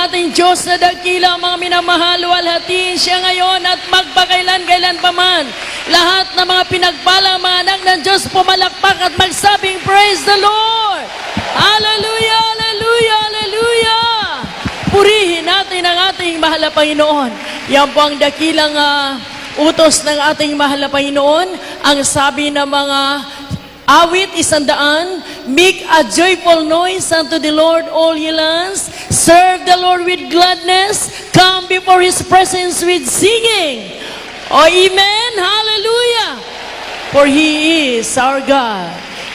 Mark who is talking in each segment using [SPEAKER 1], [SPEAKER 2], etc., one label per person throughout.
[SPEAKER 1] ating Diyos na dakila, mga minamahal, walhatiin siya ngayon at magpakailan-kailan pa man. Lahat ng mga pinagpalang mga anak ng Diyos pumalakpak at magsabing, Praise the Lord! Hallelujah! Hallelujah! Hallelujah! Purihin natin ang ating mahal na Panginoon. Yan po ang dakilang utos ng ating mahal na Panginoon. Ang sabi ng mga awit 100, make a joyful noise unto the Lord, all ye lands. Serve the Lord with gladness. Come before His presence with singing. Oh, amen. Hallelujah. For He is our God.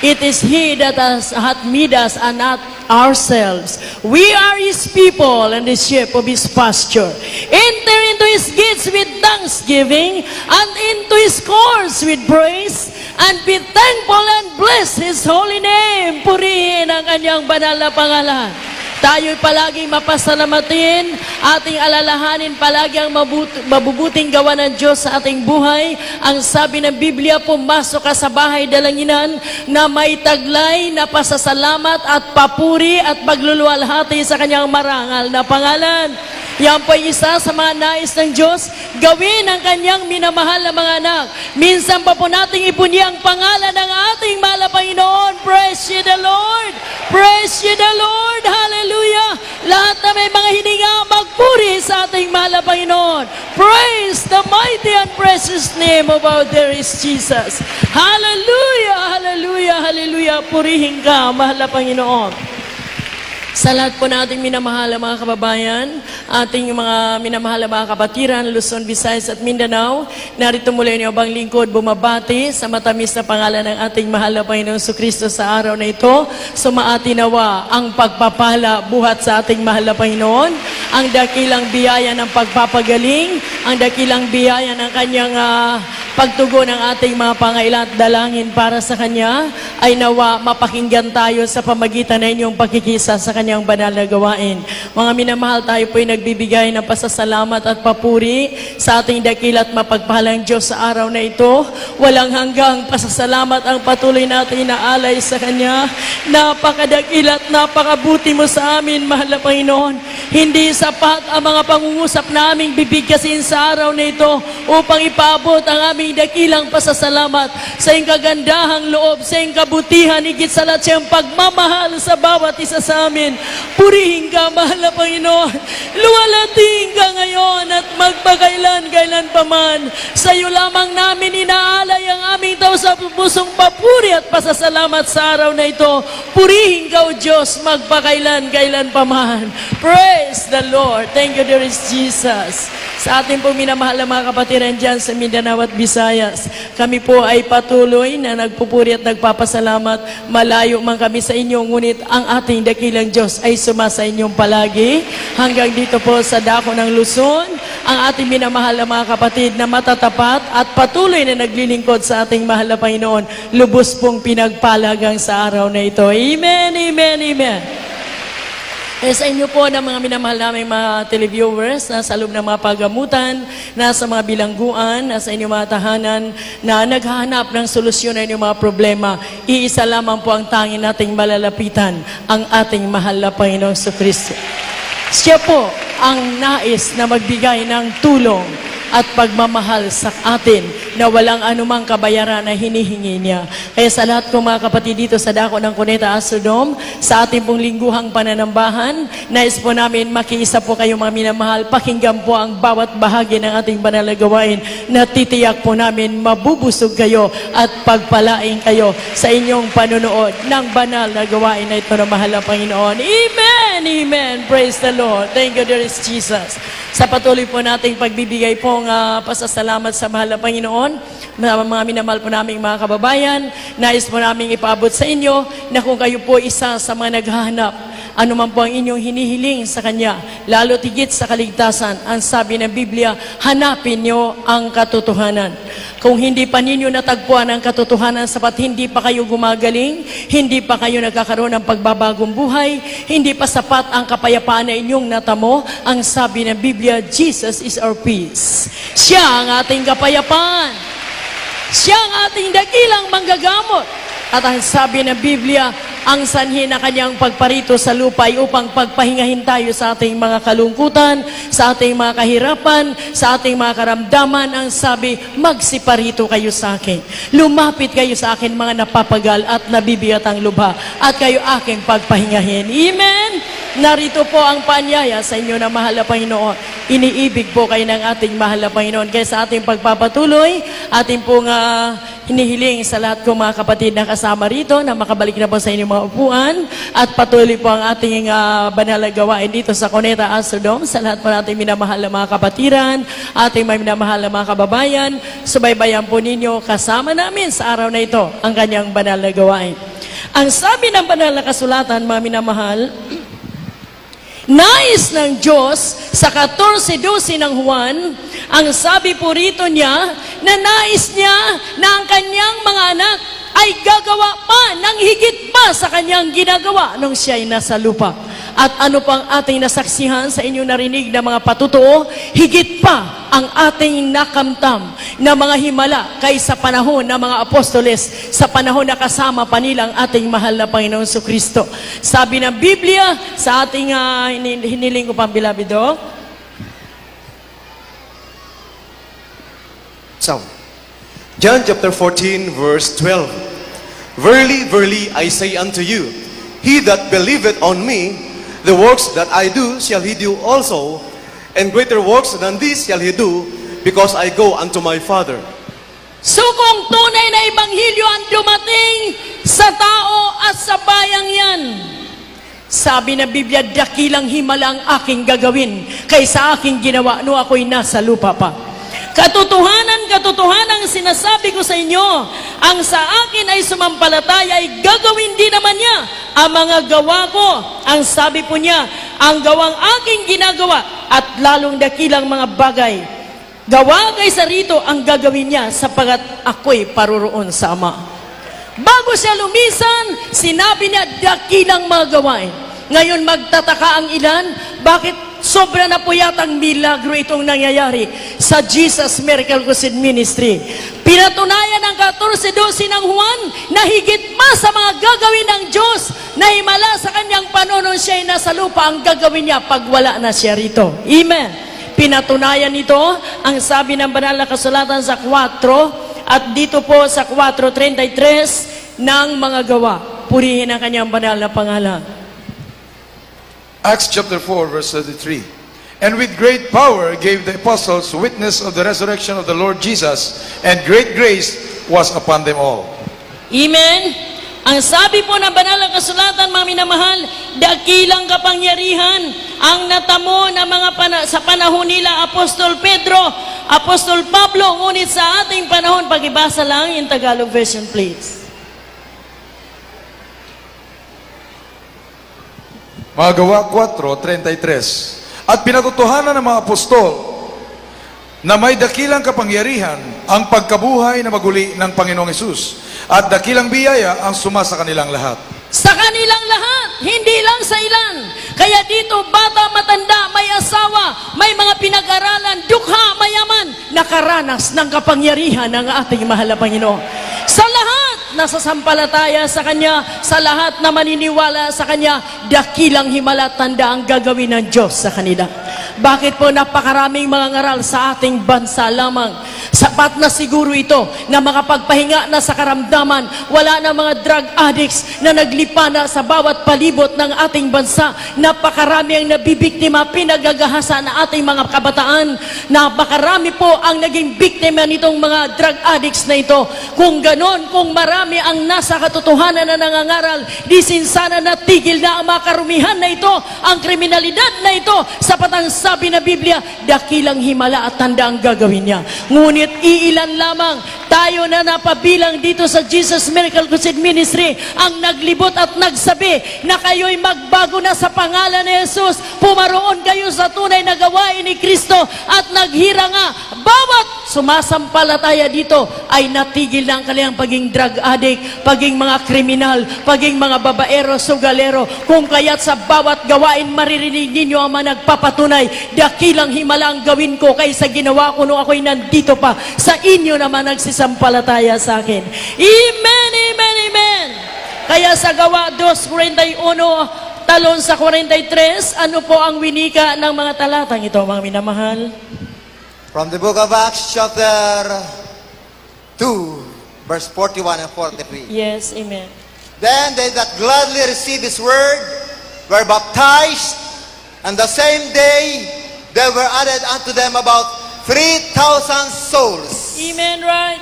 [SPEAKER 1] It is He that hath made us and not ourselves. We are His people and the sheep of His pasture. Enter into His gates with thanksgiving and into His courts with praise, and be thankful and bless His holy name. Purihin ang kanyang banal na pangalan. Tayo'y palaging mapasalamatin, ating alalahanin palagi ang mabubuting gawa ng Diyos sa ating buhay. Ang sabi ng Biblia, pumasok ka sa bahay dalanginan na may taglay na pasasalamat at papuri at pagluluwalhati sa kanyang marangal na pangalan. Yan po isa sa mga nais ng Diyos, gawin ang kanyang minamahal na mga anak. Minsan pa po nating ipuni ang pangalan ng ating mahal na Panginoon. Praise ye the Lord! Praise ye the Lord! Hallelujah! Lahat na may mga hininga, magpuri sa ating mahal na Panginoon. Praise the mighty and precious name of our dearest Jesus. Hallelujah! Hallelujah! Hallelujah! Purihin ka, mahal na Panginoon. Sa lahat po nating minamahal mga kababayan, ating mga minamahal mga kapatiran, Luzon, Visayas at Mindanao, narito muli niyo bang lingkod bumabati sa matamis na pangalan ng ating mahal na Panginoong Jesucristo sa araw na ito. Sumaati nawa ang pagpapala buhat sa ating mahal na Panginoon, ang dakilang biyaya ng pagpapagaling, ang dakilang biyaya ng kanyang pagtugon ng ating mga pangailan at dalangin para sa Kanya, ay nawa mapakinggan tayo sa pamagitan ng inyong pakikisa sa Kanyang banal na gawain. Mga minamahal, tayo po'y nagbibigay ng pasasalamat at papuri sa ating dakilat mapagpahalang Diyos sa araw na ito. Walang hanggang pasasalamat ang patuloy natin inaalay sa Kanya. Napakadakilat, napakabuti mo sa amin, mahal na Panginoon. Hindi sapat ang mga pangungusap na aming bibigkasin sa araw na ito upang ipaabot ang aming dakilang pasasalamat sa iyong kagandahang loob, sa iyong kabutihan, higit sa lahat siyang pagmamahal sa bawat isa sa amin. Purihin ka, mahal na Panginoon. Luwalating ka ngayon at magpakailan-kailan pa man. Sa iyo lamang namin inaalay ang aming tao sa pusong papuri at pasasalamat sa araw na ito. Purihin ka, O Diyos, magpakailan-kailan pa man. Praise the Lord. Thank you, dearest Jesus. Sa ating pong minamahal na mga kapatiran dyan sa Mindanao at Visayas, kami po ay patuloy na nagpupuri at nagpapasalamat. Malayo man kami sa inyo, ngunit ang ating dakilang Diyos ay sumasa inyong palagi. Hanggang dito po sa dako ng Luzon, ang ating minamahal na mga kapatid na matatapat at patuloy na naglilingkod sa ating mahal na Panginoon, lubos pong pinagpalagang sa araw na ito. Amen, amen, amen. Sa inyo po ng mga minamahal naming mga televiewers na sa loob ng mga pagamutan, nasa mga bilangguan, nasa inyong mga tahanan na naghahanap ng solusyon na inyong mga problema, iisa lamang po ang tanging nating malalapitan, ang ating mahal na Panginoong Jesucristo. Siya po ang nais na magbigay ng tulong at pagmamahal sa atin na walang anumang kabayaran na hinihingi niya. Kaya sa lahat kong mga kapatid dito sa dako ng Cuneta Asodom, sa ating pong lingguhang pananambahan, nais po namin makiisa po kayo mga minamahal, pakinggan po ang bawat bahagi ng ating banal na gawain na titiyak po namin mabubusog kayo at pagpalaing kayo sa inyong panunood ng banal na gawain na ito na mahal na Panginoon. Amen! Amen! Praise the Lord! Thank you, dearest Jesus. Sa patuloy po nating pagbibigay pong pasasalamat sa mahal na Panginoon, mga minamahal po naming mga kababayan, nais po naming ipaabot sa inyo na kung kayo po isa sa mga naghahanap, ano man po ang inyong hinihiling sa Kanya, lalo tigit sa kaligtasan, ang sabi ng Biblia, hanapin nyo ang katotohanan. Kung hindi pa ninyo natagpuan ang katotohanan sapat hindi pa kayo gumagaling, hindi pa kayo nagkakaroon ng pagbabagong buhay, hindi pa sapat ang kapayapaan na inyong natamo, ang sabi ng Biblia, Jesus is our peace. Siya ang ating kapayapaan. Siya ang ating dakilang manggagamot. At ang sabi ng Biblia, ang sanhi na kanyang pagparito sa lupa ay upang pagpahingahin tayo sa ating mga kalungkutan, sa ating mga kahirapan, sa ating mga karamdaman. Ang sabi, magsiparito kayo sa akin. Lumapit kayo sa akin mga napapagal at nabibigat ang lubha at kayo aking pagpahingahin. Amen? Narito po ang paanyaya sa inyo na mahal na Panginoon. Iniibig po kayo ng ating mahal na Panginoon. Kaya sa ating pagpapatuloy, ating pong hinihiling sa lahat kong mga kapatid na kasama rito na makabalik na po sa inyong mga upuan at patuloy po ang ating banal na gawain dito sa Cuneta Astrodome. Sa lahat po nating minamahal na mga kapatiran, ating may minamahal na mga kababayan, subaybayan po ninyo kasama namin sa araw na ito ang kanyang banal na gawain. Ang sabi ng banal na kasulatan, mga minamahal, nais ng Diyos sa 14:12 ng Juan, ang sabi po rito niya na nais niya na ang kanyang mga anak ay gagawa pa ng higit pa sa kanyang ginagawa nung siya ay nasa lupa. At ano pang ating nasaksihan sa inyong narinig na mga patutuo, higit pa ang ating nakamtam na mga himala kaysa panahon ng mga apostoles, sa panahon na kasama pa nila ang ating mahal na Panginoon Kristo. Sabi ng Biblia sa ating hiniling ko pang bilabido,
[SPEAKER 2] Sound. John chapter 14 verse 12. Verily, verily, I say unto you, he that believeth on me, the works that I do shall he do also, and greater works than these shall he do, because I go unto my Father.
[SPEAKER 1] so kung tunay na Ebanghelyo ang dumating sa tao at sa bayang yan, sabi ng Biblia, dakilang himala ang aking gagawin kaysa aking ginawa no ako'y nasa lupa pa. Katotohanan sinasabi ko sa inyo, ang sa akin ay sumampalataya ay gagawin din naman niya ang mga gawa ko. Ang sabi po niya, ang gawang aking ginagawa at lalong dakilang mga bagay. Gawa kaysa rito ang gagawin niya sapagat ako'y paroroon sa Ama. Bago siya lumisan, sinabi niya dakilang mga gawain. Ngayon magtataka ang ilan, bakit sobra na po yatang milagro itong nangyayari sa Jesus Miracle Crusade Ministry. Pinatunayan ng 14:12 ng Juan na higit pa sa mga gagawin ng Diyos na himala sa kanyang panonon siya ay nasa lupa, ang gagawin niya pag wala na siya rito. Amen. Pinatunayan nito ang sabi ng banal na kasulatan sa 4 at dito po sa 4:33 ng mga gawa. Purihin ang kanyang banal na pangalan.
[SPEAKER 3] Acts chapter 4 verse 33. And with great power gave the apostles witness of the resurrection of the Lord Jesus, and great grace was upon them all.
[SPEAKER 1] Amen. Ang sabi po ng banal na kasulatan, mga minamahal, dakilang kapangyarihan ang natamo ng mga sa panahon nila Apostol Pedro, Apostol Pablo, ngunit sa ating panahon, pakibasa lang in Tagalog version please.
[SPEAKER 3] Mga Gawa 4:33. At pinatutuhanan ng mga apostol na may dakilang kapangyarihan ang pagkabuhay na maguli ng Panginoong Hesus, at dakilang biyaya ang suma sa kanilang lahat.
[SPEAKER 1] Sa kanilang lahat, hindi lang sa ilan. Kaya dito, bata, matanda, may asawa, may mga pinag-aralan, dukha, mayaman, nakaranas ng kapangyarihan ng ating mahal na Panginoon. Sa lahat, nasasampalataya sa Kanya, sa lahat na maniniwala sa Kanya, dakilang himala at tanda ang gagawin ng Diyos sa kanila. Bakit po napakaraming mga ngaral sa ating bansa lamang? Sapat na siguro ito na makapagpahinga na sa karamdaman. Wala na mga drug addicts na naglipa na sa bawat palibot ng ating bansa. Napakarami ang nabibiktima, pinagagahasa na ating mga kabataan. Napakarami po ang naging biktima nitong mga drug addicts na ito. Kung ganon, kung marami ang nasa katotohanan na nangangaral, di sinsana natigil na ang mga karumihan na ito, ang kriminalidad na ito, sapat ang sabi na Biblia, dakilang himala at tanda ang gagawin niya. Ngunit iilan lamang tayo na napabilang dito sa Jesus Miracle Crusade Ministry ang naglibot at nagsabi na kayo'y magbago na sa pangalan ni Jesus. Pumaroon kayo sa tunay na gawain ni Kristo at naghira nga. Bawat sumasampalataya dito ay natigil na ang kanilang paging drug addict, paging mga kriminal, paging mga babaero, sugalero. Kung kaya't sa bawat gawain maririnig ninyo ang mga nagpapatunay, dakilang himala ang gawin ko kaysa ginawa ko nung ako'y nandito pa. Sa inyo naman nagsisampalataya sa akin. Amen, amen, amen. Kaya sa Gawa 2:41, talon sa 43, ano po ang winika ng mga talatang ito, mga minamahal?
[SPEAKER 4] From the book of Acts, chapter 2, verse 41 and 43.
[SPEAKER 1] Yes, amen.
[SPEAKER 4] Then they that gladly received his word were baptized, and the same day there were added unto them about 3,000 souls.
[SPEAKER 1] Amen, right?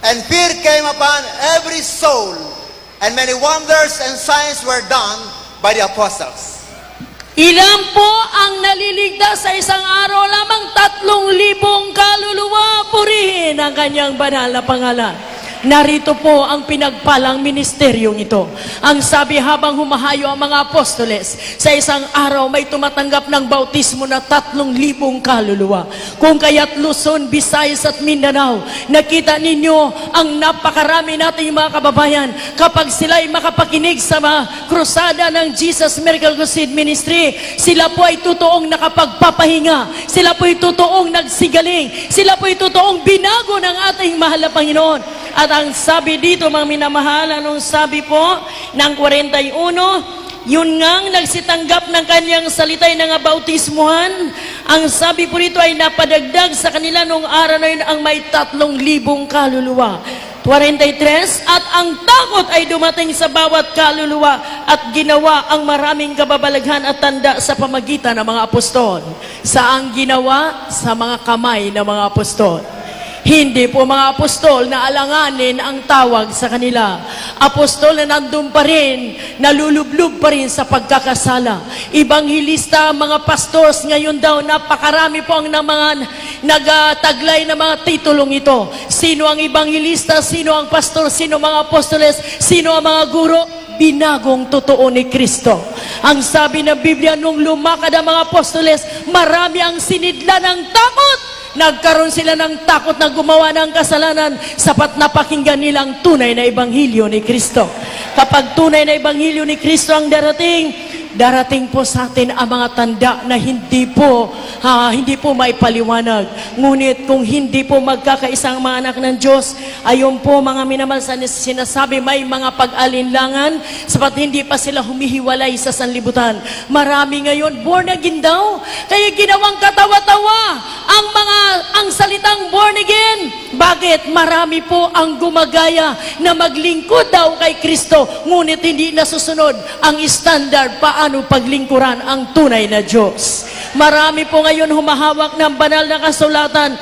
[SPEAKER 4] And fear came upon every soul, and many wonders and signs were done by the apostles.
[SPEAKER 1] Ilan po ang naliligtas sa isang araw lamang? 3,000 kaluluwa. Purihin ang kanyang banal na pangalan. Narito po ang pinagpalang ministeryong ito. Ang sabi, habang humahayo ang mga apostoles, sa isang araw may tumatanggap ng bautismo na 3,000 kaluluwa. Kung kaya't Luzon, Visayas at Mindanao, nakita ninyo ang napakarami nating mga kababayan kapag sila'y makapakinig sa mga krusada ng Jesus Miracle Crusade Ministry, sila po ay totoong nakapagpapahinga, sila po ay totoong nagsigaling, sila po ay totoong binago ng ating mahal na Panginoon. At ang sabi dito, mga minamahal, anong sabi po ng 41, yun ngang nagsitanggap ng kanyang salitay ng bautismuhan. Ang sabi po dito ay napadagdag sa kanila nung araw na yun ang may 3,000 kaluluwa. 43, at ang takot ay dumating sa bawat kaluluwa at ginawa ang maraming kababalaghan at tanda sa pamagitan ng mga apostol. Saang ginawa? Sa mga kamay ng mga apostol. Hindi po mga apostol na alanganin ang tawag sa kanila. Apostol na nandun pa rin, nalulublob pa rin sa pagkakasala. Ibanghilista, mga pastors, ngayon daw napakarami po ang mga nagtaglay na mga titulong ito. Sino ang ibanghilista, sino ang pastor, sino mga apostoles, sino ang mga guro? Binagong totoo ni Kristo. Ang sabi ng Biblia, nung lumakad ang mga apostoles, marami ang sinidla ng takot. Nagkaroon sila ng takot na gumawa ng kasalanan sapat na pakinggan nilang tunay na ebanghelyo ni Kristo. Kapag tunay na ebanghelyo ni Kristo ang darating po sa atin ang mga tanda na hindi po maipaliwanag. Ngunit kung hindi po magkakaisang mga anak ng Diyos, ayon po mga minamahal, sinasabi may mga pag-alinlangan sapat hindi pa sila humihiwalay sa sanlibutan. Marami ngayon born again daw, kaya ginawang katawa-tawa ang salitang born again. Bakit? Marami po ang gumagaya na maglingkod daw kay Kristo, ngunit hindi nasusunod ang standard paano paglingkuran ang tunay na Diyos. Marami po ngayon humahawak ng banal na kasulatan.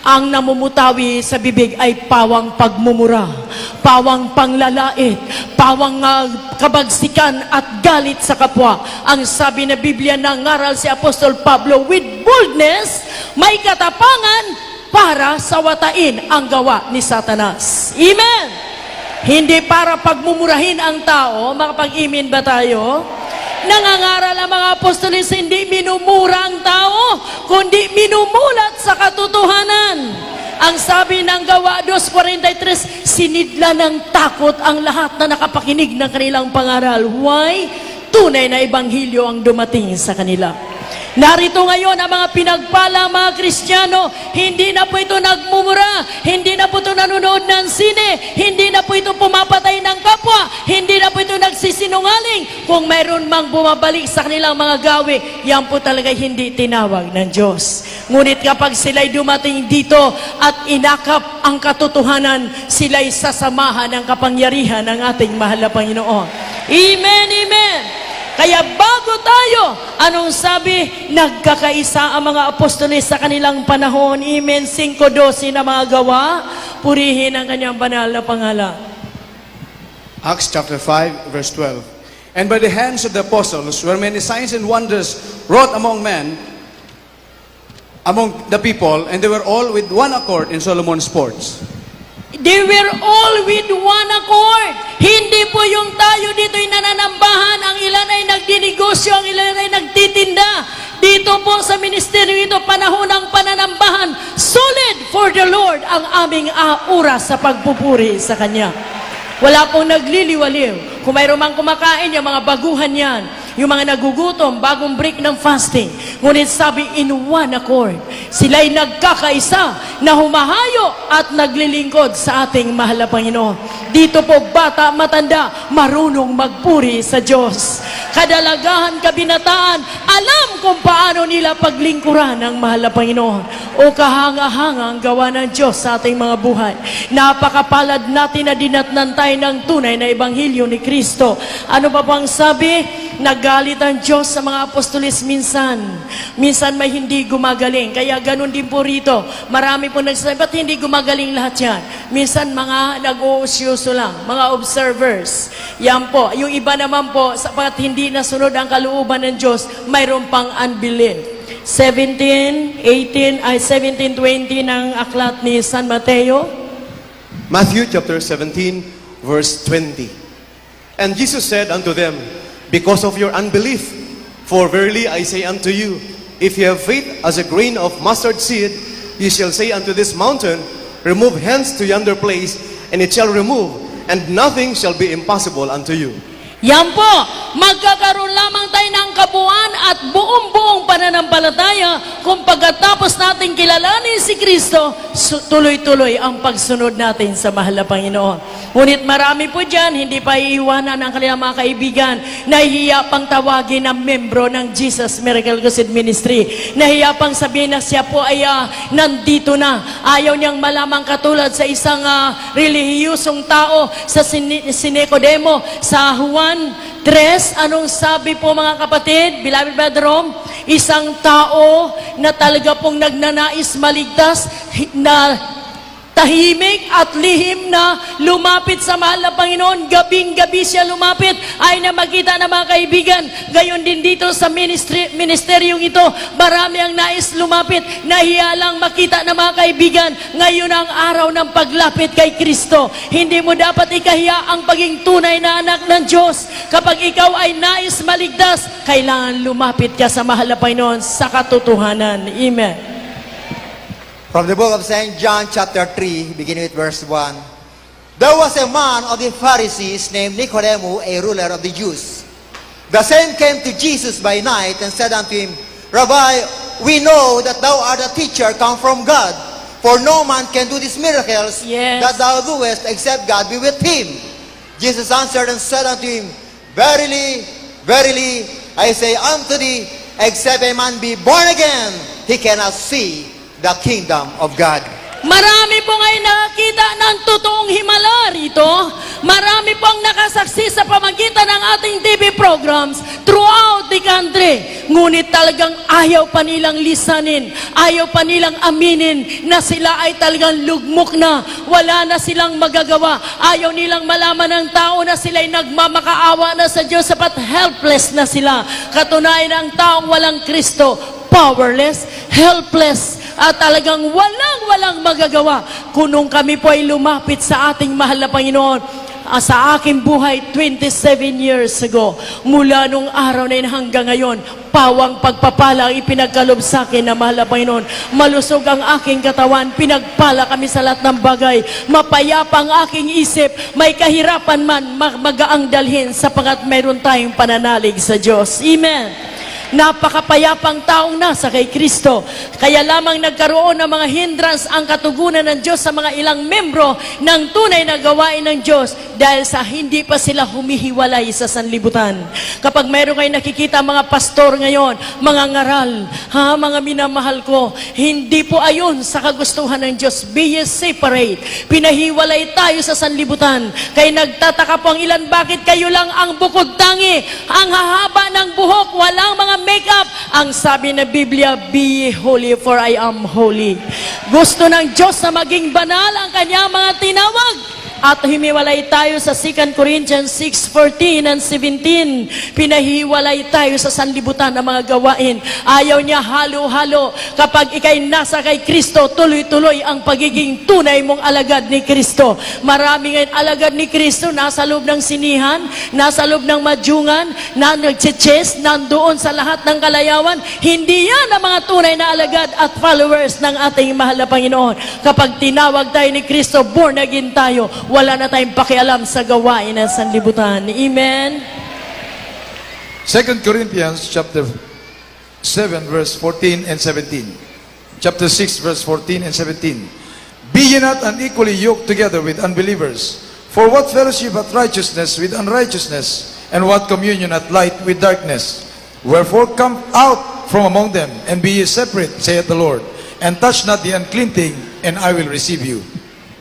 [SPEAKER 1] Ang namumutawi sa bibig ay pawang pagmumura, pawang panglalait, pawang kabagsikan at galit sa kapwa. Ang sabi na Biblia, nangaral si Apostol Pablo, with boldness, may katapangan para sawatain ang gawa ni Satanas. Amen! Hindi para pagmumurahin ang tao. Makapag-imin ba tayo? Nangangaral ang mga apostolis, hindi minumura ang tao, kundi minumulat sa katotohanan. Ang sabi ng Gawa 2:43, sinidla ng takot ang lahat na nakapakinig ng kanilang pangaral. Why? Tunay na ebanghelyo ang dumating sa kanila. Narito ngayon ang mga pinagpala mga Kristiyano, hindi na po ito nagmumura, hindi na po ito nanonood ng sine, hindi na po ito pumapatay ng kapwa, hindi na po ito nagsisinungaling. Kung mayroon mang bumabalik sa kanilang mga gawi, yan po talaga hindi tinawag ng Diyos. Ngunit kapag sila'y dumating dito at inakap ang katotohanan, sila'y sasamahan ng kapangyarihan ng ating mahal na Panginoon. Amen, amen! Kaya bago tayo, anong sabi? Nagkakaisa ang mga apostoles sa kanilang panahon. Amen. 5:12 na mga gawa. Purihin ang kanyang banal na pangalan.
[SPEAKER 5] Acts chapter 5, verse 12. And by the hands of the apostles were many signs and wonders wrought among men, among the people, and they were all with one accord in Solomon's porch.
[SPEAKER 1] They were all with one accord. Hindi po yung tayo dito'y nananambahan, ang ilan ay nagdinegosyo, ang ilan ay nagtitinda. Dito po sa ministeryo ito, panahon ng pananambahan, solid for the Lord ang aming oras sa pagpupuri sa Kanya. Wala pong nagliliwaliw. Kung mayroon mang kumakain, yung mga baguhan yan, yung mga nagugutom, bagong break ng fasting. Ngunit sabi, in one accord. Sila'y nagkakaisa. na humahayo at naglilingkod sa ating mahal na Panginoon. Dito po, bata, matanda, marunong magpuri sa Diyos. Kadalagahan, kabinataan, alam kung paano nila paglingkuran ng mahal na Panginoon. O kahanga-hangang gawa ng Diyos sa ating mga buhay. Napakapalad natin na dinatnan tayo ng tunay na Ebanghelyo ni Kristo. Ano pa bang sabi? Nagalit ang Diyos sa mga apostolis minsan. Minsan may hindi gumagaling. Kaya ganun din po rito. Marami po nagsasabi, ba't hindi gumagaling lahat yan? Minsan mga nag-uusyoso lang, mga observers. Yan po. Yung iba naman po, sapagat hindi nasunod ang kalooban ng Diyos, mayroon pang unbelief. 17:20 ng aklat ni San Mateo.
[SPEAKER 2] Matthew chapter 17, verse 20. And Jesus said unto them, because of your unbelief, for verily I say unto you, if you have faith as a grain of mustard seed, you shall say unto this mountain, remove hence to yonder place, and it shall remove, and nothing shall be impossible unto you.
[SPEAKER 1] Yan po, magkakaroon lamang tayo ng kabuuan at buong-buong pananampalataya kung pagkatapos natin kilalanin si Kristo, tuloy-tuloy ang pagsunod natin sa mahal na Panginoon. Ngunit marami po dyan, hindi pa iiwanan ang kanilang mga kaibigan, nahihiya pang tawagin ng membro ng Jesus Miracle Crusade Ministry. Nahihiya pang sabihin na siya po ay nandito na. Ayaw niyang malamang katulad sa isang relihiyosong tao sa Nicodemo, sa Juan 3, anong sabi po mga kapatid, beloved Brother Rom? Isang tao na talaga pong nagnanais maligtas, na tahimik at lihim na lumapit sa mahal na Panginoon. Gabing-gabi siya lumapit, ay na makita na mga kaibigan. Gayon din dito sa ministeryong ito, marami ang nais lumapit, nahiya lang makita na mga kaibigan. Ngayon ang araw ng paglapit kay Kristo. Hindi mo dapat ikahiya ang paging tunay na anak ng Diyos. Kapag ikaw ay nais maligtas, kailangan lumapit ka sa mahal na Panginoon sa katotohanan. Amen.
[SPEAKER 4] From the book of St. John chapter 3, beginning with verse 1. There was a man of the Pharisees named Nicodemus, a ruler of the Jews. The same came to Jesus by night and said unto him, Rabbi, we know that thou art a teacher come from God, for no man can do these miracles
[SPEAKER 1] Yes.
[SPEAKER 4] that thou doest except God be with him. Jesus answered and said unto him, Verily, verily, I say unto thee, except a man be born again, he cannot see the kingdom of God.
[SPEAKER 1] Marami po ngayon nakakita ng totoong himala rito. Marami pong nakasaksi sa pamagitan ng ating TV programs throughout the country. Ngunit talagang ayaw pa nilang lisanin, ayaw pa nilang aminin na sila ay talagang lugmok na, wala na silang magagawa. Ayaw nilang malaman ng tao na sila ay nagmamakaawa na sa Diyos, sapat helpless na sila. Katunayan ng taong walang Kristo, powerless, helpless, at talagang walang magagawa. Kunong kami po ay lumapit sa ating mahal na Panginoon, sa aking buhay 27 years ago, mula nung araw na yun hanggang ngayon, pawang pagpapala ang ipinagkalob sa akin na mahal na Panginoon. Malusog ang aking katawan, pinagpala kami sa lahat ng bagay, mapayapa ang aking isip, may kahirapan man, magaang dalhin, sapagat mayroon tayong pananalig sa Diyos. Amen. Napakapayapang taong nasa kay Kristo. Kaya lamang nagkaroon ng mga hindrance ang katugunan ng Diyos sa mga ilang membro ng tunay na gawain ng Diyos dahil sa hindi pa sila humihiwalay sa sanlibutan. Kapag mayroon kayo nakikita mga pastor ngayon, mga ngaral, mga minamahal ko, hindi po ayon sa kagustuhan ng Diyos. Be ye separate. Pinahiwalay tayo sa sanlibutan. Kaya nagtataka po ang ilan, bakit kayo lang ang bukod tangi, ang hahaba ng buhok, walang mga make-up. Ang sabi na Biblia, be ye holy for I am holy. Gusto ng Diyos na maging banal ang kanyang mga tinawag. At himiwalay tayo sa 2 Corinthians 6:14 and 17. Pinahiwalay tayo sa sanlibutan ng mga gawain. Ayaw niya halo-halo. Kapag ikay nasa kay Kristo, tuloy-tuloy ang pagiging tunay mong alagad ni Kristo. Marami ngayon alagad ni Kristo, nasa loob ng sinihan, nasa loob ng madyungan, na nagche-chess, nandoon sa lahat ng kalayawan. Hindi yan ang mga tunay na alagad at followers ng ating mahal na Panginoon. Kapag tinawag tayo ni Kristo, born again tayo, wala na tayong pakialam sa gawain ng sanlibutan. Amen?
[SPEAKER 3] 2 Corinthians chapter 7 verse 14 and 17. chapter 6, verse 14 and 17. Be ye not unequally yoked together with unbelievers. For what fellowship hath righteousness with unrighteousness? And what communion hath light with darkness? Wherefore come out from among them, and be ye separate, saith the Lord, and touch not the unclean thing, and I will receive you.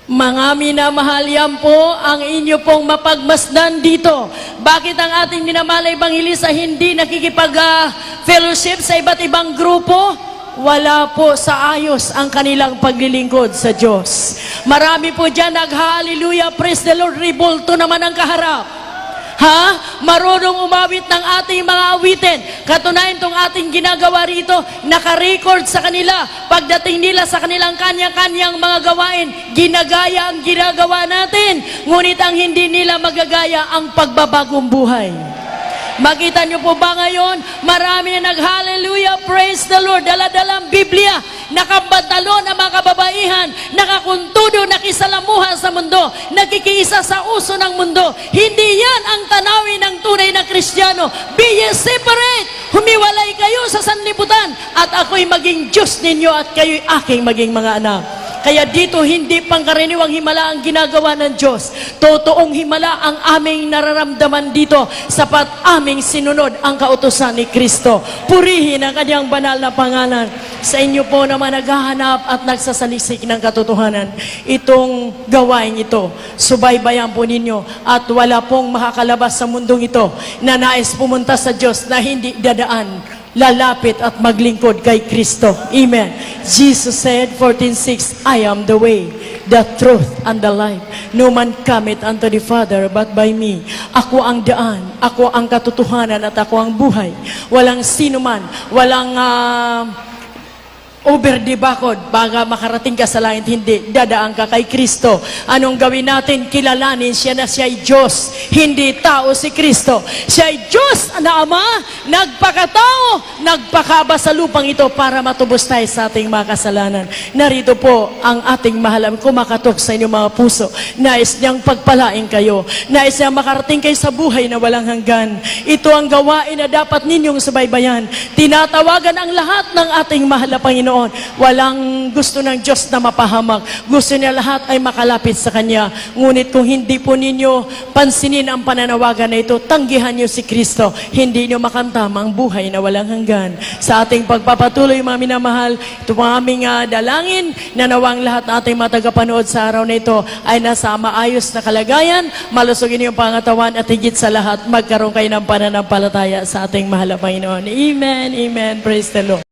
[SPEAKER 1] Mga minamahal, yan po ang inyo pong mapagmasdan dito. Bakit ang ating minamahal na Ebanghelista hindi nakikipag-fellowship sa iba't ibang grupo? Wala po sa ayos ang kanilang paglilingkod sa Diyos. Marami po dyan nag-hallelujah, praise the Lord, ribulto naman ang kaharap. Marunong umawit ng ating mga awitin. Katunayan itong ating ginagawa rito, naka-record sa kanila. Pagdating nila sa kanilang kanya-kanyang mga gawain, ginagaya ang ginagawa natin. Ngunit ang hindi nila magagaya ang pagbabagong buhay. Makita niyo po ba ngayon, marami na nag-hallelujah, praise the Lord, dala-dalang Biblia, nakabantalo na mga kababaihan, nakakuntudo, nakisalamuha sa mundo, nakikiisa sa uso ng mundo. Hindi yan ang tanawin ng tunay na Kristiyano. Be ye separate, humiwalay kayo sa sanlibutan, at ako'y maging Diyos ninyo at kayo'y aking maging mga anak. Kaya dito, hindi pangkaraniwang himala ang ginagawa ng Diyos. Totoong himala ang aming nararamdaman dito, sapat aming sinunod ang kautusan ni Kristo. Purihin ang kanyang banal na pangalan. Sa inyo po naman naghahanap at nagsasalisik ng katotohanan, itong gawain ito, subaybayan po ninyo, at wala pong makakalabas sa mundong ito na nais pumunta sa Diyos na hindi dadaan, lalapit at maglingkod kay Kristo. Amen. Jesus said, 14:6, I am the way, the truth, and the life. No man cometh unto the Father but by me. Ako ang daan, ako ang katotohanan, at ako ang buhay. Walang sino man, walang over the bakod, baga makarating ka sa langit, hindi, dadaan ka kay Kristo. Anong gawin natin? Kilalanin siya na siya ay Diyos, hindi tao si Kristo. Siya ay Diyos na Ama, nagpakatao, nagpakaba sa lupang ito para matubos tayo sa ating mga kasalanan. Narito po ang ating mahalam, kumakatok sa inyong mga puso. Nais niyang pagpalain kayo. Nais niyang makarating kayo sa buhay na walang hanggan. Ito ang gawain na dapat ninyong subaybayan. Tinatawagan ang lahat ng ating mahal na Panginoon. Walang gusto ng Diyos na mapahamak. Gusto niya lahat ay makalapit sa Kanya. Ngunit kung hindi po ninyo pansinin ang pananawagan na ito, tanggihan niyo si Kristo, hindi niyo makantama ang buhay na walang hanggan. Sa ating pagpapatuloy, mga minamahal, ito ang aming dalangin na nawang lahat ng ating mga tagapanood sa araw na ito ay nasa maayos na kalagayan, malusogin yung pangatawan, at higit sa lahat, magkaroon kayo ng pananampalataya sa ating mahal na Panginoon. Amen, amen. Praise the Lord.